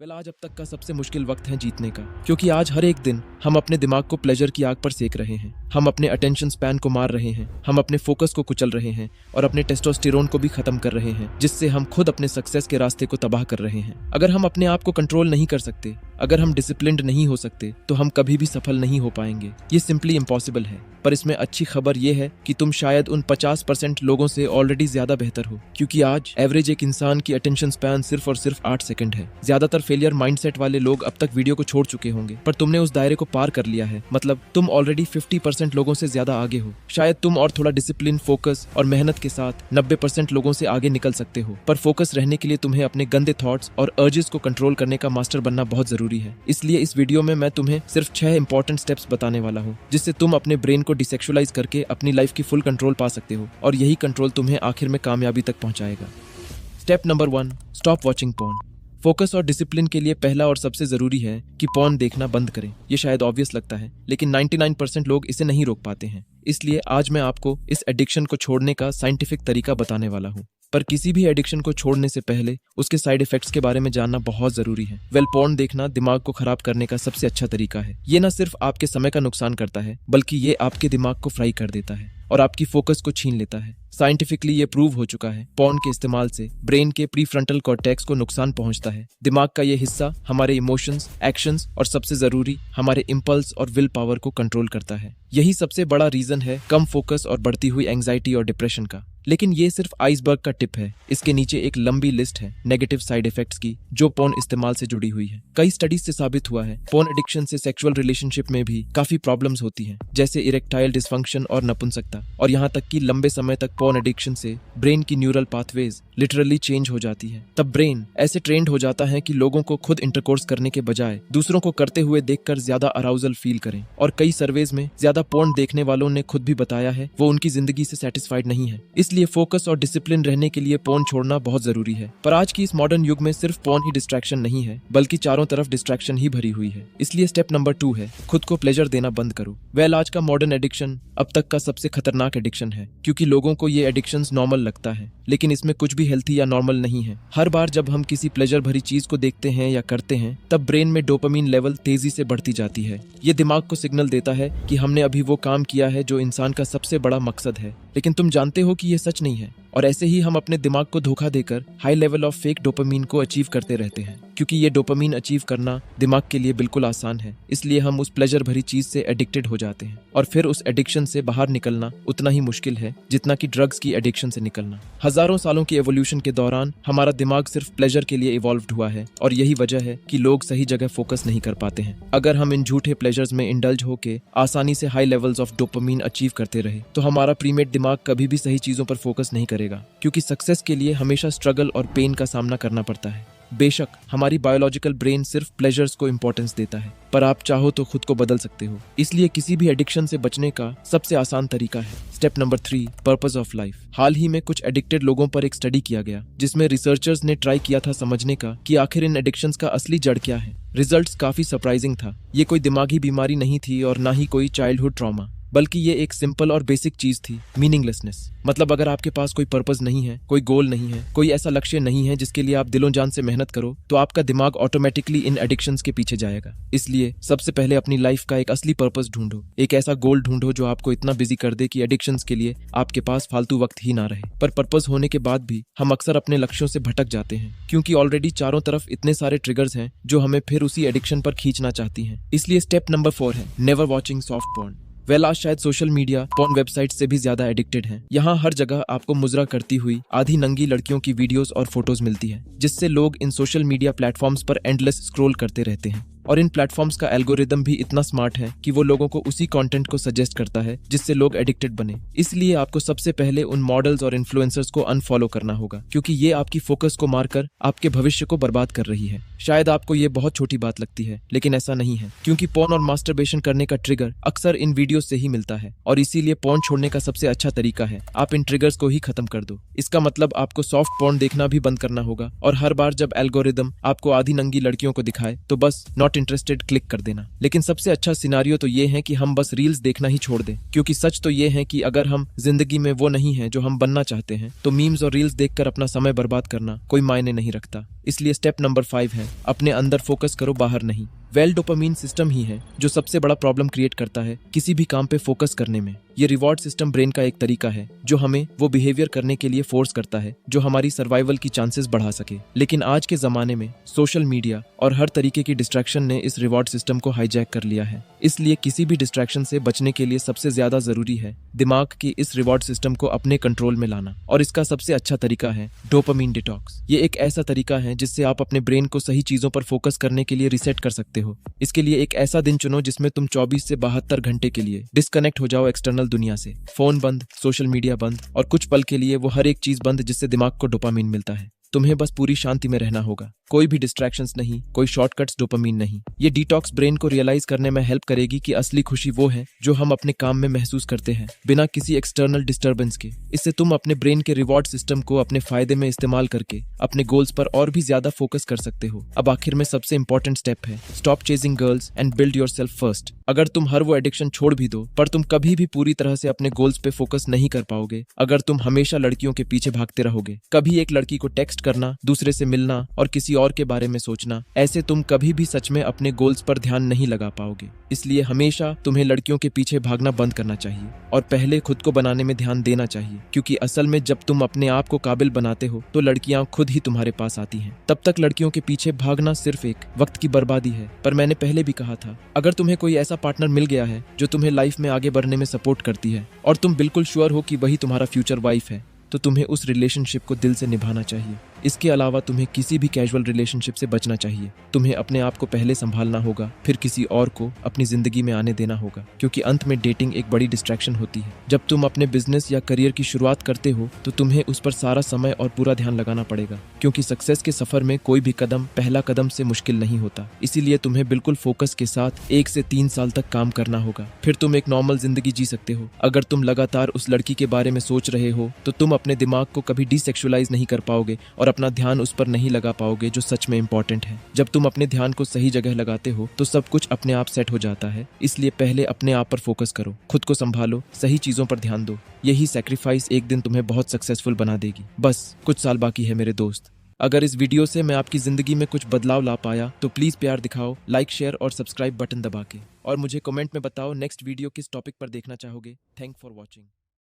आज अब तक का सबसे मुश्किल वक्त है जीतने का, क्योंकि आज हर एक दिन हम अपने दिमाग को प्लेजर की आग पर सेक रहे हैं। हम अपने अटेंशन स्पैन को मार रहे हैं, हम अपने फोकस को कुचल रहे हैं और अपने टेस्टोस्टेरोन को भी खत्म कर रहे हैं, जिससे हम खुद अपने सक्सेस के रास्ते को तबाह कर रहे हैं। अगर हम अपने आप को कंट्रोल नहीं कर सकते, अगर हम डिसिप्लिन्ड नहीं हो सकते, तो हम कभी भी सफल नहीं हो पाएंगे। ये सिंपली इम्पॉसिबल है। पर इसमें अच्छी खबर यह है कि तुम शायद उन 50% लोगों से ऑलरेडी ज्यादा बेहतर हो, क्योंकि आज एवरेज एक इंसान की अटेंशन स्पैन सिर्फ और सिर्फ 8 सेकंड है। ज्यादातर फेलियर माइंडसेट वाले लोग अब तक वीडियो को छोड़ चुके होंगे, पर तुमने उस दायरे को पार कर लिया है। मतलब तुम ऑलरेडी 50% लोगों से ज्यादा आगे हो। शायद तुम और थोड़ा डिसिप्लिन, फोकस और मेहनत के साथ 90% लोगों से आगे निकल सकते हो। पर फोकस रहने के लिए तुम्हें अपने गंदे थॉट्स और अर्जेस को कंट्रोल करने का मास्टर बनना बहुत जरूरी है। इसलिए इस वीडियो में मैं तुम्हें सिर्फ 6 इंपॉर्टेंट स्टेप्स बताने वाला हूँ, जिससे तुम अपने ब्रेन को डिसेक्सुअलाइज करके अपनी लाइफ की फुल कंट्रोल पा सकते हो, और यही कंट्रोल तुम्हें आखिर में कामयाबी तक पहुंचाएगा। Step number 1, stop watching porn. Focus और डिसिप्लिन के लिए पहला और सबसे जरूरी है कि पोर्न देखना बंद करें। ये शायद ऑब्वियस लगता है, लेकिन 99% लोग इसे नहीं रोक पाते हैं। इसलिए आज मैं आपको इस एडिक्शन को छोड़ने का साइंटिफिक तरीका बताने वाला हूँ। पर किसी भी एडिक्शन को छोड़ने से पहले उसके साइड इफेक्ट्स के बारे में जानना बहुत जरूरी है। पोर्न देखना दिमाग को खराब करने का सबसे अच्छा तरीका है। ये न सिर्फ आपके समय का नुकसान करता है, बल्कि ये आपके दिमाग को फ्राई कर देता है और आपकी फोकस को छीन लेता है। साइंटिफिकली ये प्रूव हो चुका है, पोर्न के इस्तेमाल से ब्रेन के प्रीफ्रंटल कॉर्टेक्स को नुकसान पहुंचता है। दिमाग का ये हिस्सा हमारे इमोशंस, एक्शंस और सबसे जरूरी हमारे इंपल्स और विल पावर को कंट्रोल करता है। यही सबसे बड़ा रीजन है कम फोकस और बढ़ती हुई एंजाइटी और डिप्रेशन का। लेकिन ये सिर्फ आइसबर्ग का टिप है। इसके नीचे एक लंबी लिस्ट है नेगेटिव साइड इफेक्ट्स की, जो पोर्न इस्तेमाल से जुड़ी हुई है। कई स्टडीज से साबित हुआ है पोर्न एडिक्शन से सेक्सुअल रिलेशनशिप में भी काफी प्रॉब्लम्स होती हैं, जैसे इरेक्टाइल डिसफंक्शन और नपुंसकता। और यहाँ तक कि लंबे समय तक पोर्न एडिक्शन से ब्रेन की न्यूरल पाथवेज लिटरली चेंज हो जाती है। तब ब्रेन ऐसे ट्रेंड हो जाता है कि लोगों को खुद इंटरकोर्स करने के बजाय दूसरों को करते हुए देखकर ज्यादा अराउजल फील करें। और कई सर्वेज में ज्यादा पोर्न देखने वालों ने खुद भी बताया है वो उनकी जिंदगी से सेटिस्फाइड नहीं है। इसलिए फोकस और डिसिप्लिन रहने के लिए पोर्न छोड़ना बहुत जरूरी है। पर आज की इस मॉडर्न युग में सिर्फ पोर्न ही डिस्ट्रैक्शन नहीं है, बल्कि चारों तरफ डिस्ट्रैक्शन ही भरी हुई है। इसलिए स्टेप नंबर 2 है खुद को प्लेजर देना बंद करो। आज का मॉडर्न एडिक्शन अब तक का सबसे खतरनाक एडिक्शन है, क्योंकि लोगों को ये एडिक्शन नॉर्मल लगता है, लेकिन इसमें कुछ भी हेल्थी या नॉर्मल नहीं है। हर बार जब हम किसी प्लेजर भरी चीज को देखते हैं या करते हैं, तब ब्रेन में डोपामिन लेवल तेजी से बढ़ती जाती है। ये दिमाग को सिग्नल देता है कि हमने अभी वो काम किया है जो इंसान का सबसे बड़ा मकसद है। लेकिन तुम जानते हो कि ये सच नहीं है, और ऐसे ही हम अपने दिमाग को धोखा देकर high level of fake dopamine को अचीव करते रहते हैं। क्योंकि ये डोपामिन अचीव करना दिमाग के लिए बिल्कुल आसान है, इसलिए हम उस प्लेजर भरी चीज से एडिक्टेड हो जाते हैं। और फिर उस एडिक्शन से बाहर निकलना उतना ही मुश्किल है जितना कि ड्रग्स की एडिक्शन से निकलना। हजारों सालों की एवोल्यूशन के दौरान हमारा दिमाग सिर्फ प्लेजर के लिए इवॉल्व्ड हुआ है, और यही वजह है कि लोग सही जगह फोकस नहीं कर पाते हैं। अगर हम इन झूठे प्लेजर्स में इंडल्ज होके आसानी से high levels of dopamine achieve करते रहे, तो हमारा प्रीमेट दिमाग कभी भी सही चीजों पर फोकस नहीं करेगा, क्योंकि सक्सेस के लिए हमेशा स्ट्रगल और पेन का सामना करना पड़ता है। बेशक हमारी बायोलॉजिकल ब्रेन सिर्फ प्लेजर्स को इंपॉर्टेंस देता है, पर आप चाहो तो खुद को बदल सकते हो। इसलिए किसी भी एडिक्शन से बचने का सबसे आसान तरीका है step number 3, purpose of life. हाल ही में कुछ एडिक्टेड लोगों पर एक स्टडी किया गया, जिसमें रिसर्चर्स ने ट्राई किया था समझने का कि आखिर इन एडिक्शंस का असली जड़ क्या है। रिजल्ट्स काफी सरप्राइजिंग था। ये कोई दिमागी बीमारी नहीं थी और ना ही कोई चाइल्डहुड ट्रॉमा, बल्कि ये एक सिंपल और बेसिक चीज थी, मीनिंगलेसनेस। मतलब अगर आपके पास कोई पर्पस नहीं है, कोई गोल नहीं है, कोई ऐसा लक्ष्य नहीं है जिसके लिए आप दिलों जान से मेहनत करो, तो आपका दिमाग ऑटोमेटिकली इन एडिक्शंस के पीछे जाएगा। इसलिए सबसे पहले अपनी लाइफ का एक असली पर्पस ढूंढो। एक ऐसा गोल ढूंढो जो आपको इतना बिजी कर दे कि एडिक्शंस के लिए आपके पास फालतू वक्त ही ना रहे। पर पर्पस होने के बाद भी हम अक्सर अपने लक्ष्यों से भटक जाते हैं, क्योंकि ऑलरेडी चारों तरफ इतने सारे ट्रिगर्स हैं जो हमें फिर उसी एडिक्शन पर खींचना चाहती हैं। इसलिए स्टेप नंबर 4 है नेवर वॉचिंग सॉफ्ट पोर्न। आज शायद सोशल मीडिया पोर्न वेबसाइट से भी ज्यादा एडिक्टेड है। यहाँ हर जगह आपको मुजरा करती हुई आधी नंगी लड़कियों की वीडियोस और फोटोज मिलती है, जिससे लोग इन सोशल मीडिया प्लेटफॉर्म्स पर एंडलेस स्क्रॉल करते रहते हैं। और इन प्लेटफॉर्म्स का एल्गोरिदम भी इतना स्मार्ट है कि वो लोगों को उसी कंटेंट को सजेस्ट करता है जिससे लोग एडिक्टेड बने। इसलिए आपको सबसे पहले उन मॉडल्स और इन्फ्लुएंसर्स को अनफॉलो करना होगा, क्योंकि ये आपकी फोकस को मारकर आपके भविष्य को बर्बाद कर रही है। शायद आपको ये बहुत छोटी बात लगती है, लेकिन ऐसा नहीं है, क्योंकि पोर्न और मास्टरबेशन करने का ट्रिगर अक्सर इन वीडियो से ही मिलता है। और इसीलिए पोर्न छोड़ने का सबसे अच्छा तरीका है आप इन ट्रिगर्स को ही खत्म कर दो। इसका मतलब आपको सॉफ्ट पोर्न देखना भी बंद करना होगा, और हर बार जब एल्गोरिदम आपको आधी नंगी लड़कियों को दिखाए तो बस नॉट इंटरेस्टेड क्लिक कर देना। लेकिन सबसे अच्छा सिनारियो तो ये है कि हम बस रील्स देखना ही छोड़ दें, क्योंकि सच तो ये है कि अगर हम जिंदगी में वो नहीं है जो हम बनना चाहते हैं तो मीम्स और रील्स देखकर अपना समय बर्बाद करना कोई मायने नहीं रखता। इसलिए स्टेप नंबर 5 है, अपने अंदर फोकस करो, बाहर नहीं। डोपामीन सिस्टम ही है जो सबसे बड़ा प्रॉब्लम क्रिएट करता है किसी भी काम पे फोकस करने में। ये रिवॉर्ड सिस्टम ब्रेन का एक तरीका है जो हमें वो बिहेवियर करने के लिए फोर्स करता है जो हमारी सर्वाइवल की चांसेस बढ़ा सके। लेकिन आज के जमाने में सोशल मीडिया और हर तरीके की डिस्ट्रैक्शन ने इस रिवॉर्ड सिस्टम को हाईजैक कर लिया है। इसलिए किसी भी डिस्ट्रैक्शन से बचने के लिए सबसे ज्यादा जरूरी है दिमाग की इस रिवॉर्ड सिस्टम को अपने कंट्रोल में लाना। और इसका सबसे अच्छा तरीका है डोपामीन डिटॉक्स। ये एक ऐसा तरीका है जिससे आप अपने ब्रेन को सही चीजों पर फोकस करने के लिए रिसेट कर सकते हो। इसके लिए एक ऐसा दिन चुनो जिसमें तुम 24 से 72 घंटे के लिए डिस्कनेक्ट हो जाओ एक्सटर्नल दुनिया से। फोन बंद, सोशल मीडिया बंद और कुछ पल के लिए वो हर एक चीज बंद जिससे दिमाग को डोपामीन मिलता है। तुम्हें बस पूरी शांति में रहना होगा, कोई भी डिस्ट्रैक्शंस नहीं, कोई शॉर्टकट्स, डोपामीन नहीं। ये डिटॉक्स ब्रेन को रियलाइज करने में हेल्प करेगी कि असली खुशी वो है जो हम अपने काम में महसूस करते हैं बिना किसी एक्सटर्नल डिस्टर्बेंस के। इससे तुम अपने ब्रेन के रिवॉर्ड सिस्टम को अपने फायदे में इस्तेमाल करके अपने गोल्स पर और भी ज्यादा फोकस कर सकते हो। अब आखिर में सबसे इंपॉर्टेंट स्टेप है, stop chasing girls and build yourself first. अगर तुम हर वो एडिक्शन छोड़ भी दो पर तुम कभी भी पूरी तरह से अपने गोल्स पे फोकस नहीं कर पाओगे अगर तुम हमेशा लड़कियों के पीछे भागते रहोगे। कभी एक लड़की को टेक्स्ट करना, दूसरे से मिलना और किसी और के बारे में सोचना, ऐसे तुम कभी भी सच में अपने गोल्स पर ध्यान नहीं लगा पाओगे। इसलिए हमेशा तुम्हें लड़कियों के पीछे भागना बंद करना चाहिए और पहले खुद को बनाने में ध्यान देना चाहिए, क्योंकि असल में जब तुम अपने आप को काबिल बनाते हो तो लड़कियां खुद ही तुम्हारे पास आती हैं। तब तक लड़कियों के पीछे भागना सिर्फ एक वक्त की बर्बादी है। पर मैंने पहले भी कहा था, अगर तुम्हें कोई ऐसा पार्टनर मिल गया है जो तुम्हें लाइफ में आगे बढ़ने में सपोर्ट करती है और तुम बिल्कुल श्योर हो कि वही तुम्हारा फ्यूचर वाइफ है, तो तुम्हें उस रिलेशनशिप को दिल से निभाना चाहिए। इसके अलावा तुम्हें किसी भी कैजुअल रिलेशनशिप से बचना चाहिए। तुम्हें अपने आप को पहले संभालना होगा, फिर किसी और को अपनी जिंदगी में आने देना होगा, क्योंकि अंत में डेटिंग एक बड़ी डिस्ट्रैक्शन होती है। जब तुम अपने बिजनेस या करियर की शुरुआत करते हो तो तुम्हें उस पर सारा समय और पूरा ध्यान लगाना पड़ेगा, क्योंकि सक्सेस के सफर में कोई भी कदम पहला कदम से मुश्किल नहीं होता। इसीलिए तुम्हें बिल्कुल फोकस के साथ 1 से 3 साल तक काम करना होगा, फिर तुम एक नॉर्मल जिंदगी जी सकते हो। अगर तुम लगातार उस लड़की के बारे में सोच रहे हो तो तुम अपने दिमाग को कभी डिसेक्सुअलाइज नहीं कर पाओगे और अपना ध्यान उस पर नहीं लगा पाओगे जो सच में इंपॉर्टेंट है। जब तुम अपने ध्यान को सही जगह लगाते हो तो सब कुछ अपने आप सेट हो जाता है। इसलिए पहले अपने आप पर फोकस करो, खुद को संभालो, सही चीजों पर ध्यान दो। यही सैक्रिफाइस एक दिन तुम्हें बहुत सक्सेसफुल बना देगी। बस कुछ साल बाकी है मेरे दोस्त। अगर इस वीडियो से मैं आपकी जिंदगी में कुछ बदलाव ला पाया तो प्लीज प्यार दिखाओ, लाइक, शेयर और सब्सक्राइब बटन दबा के, और मुझे कमेंट में बताओ नेक्स्ट वीडियो किस टॉपिक पर देखना चाहोगे। Thank for watching.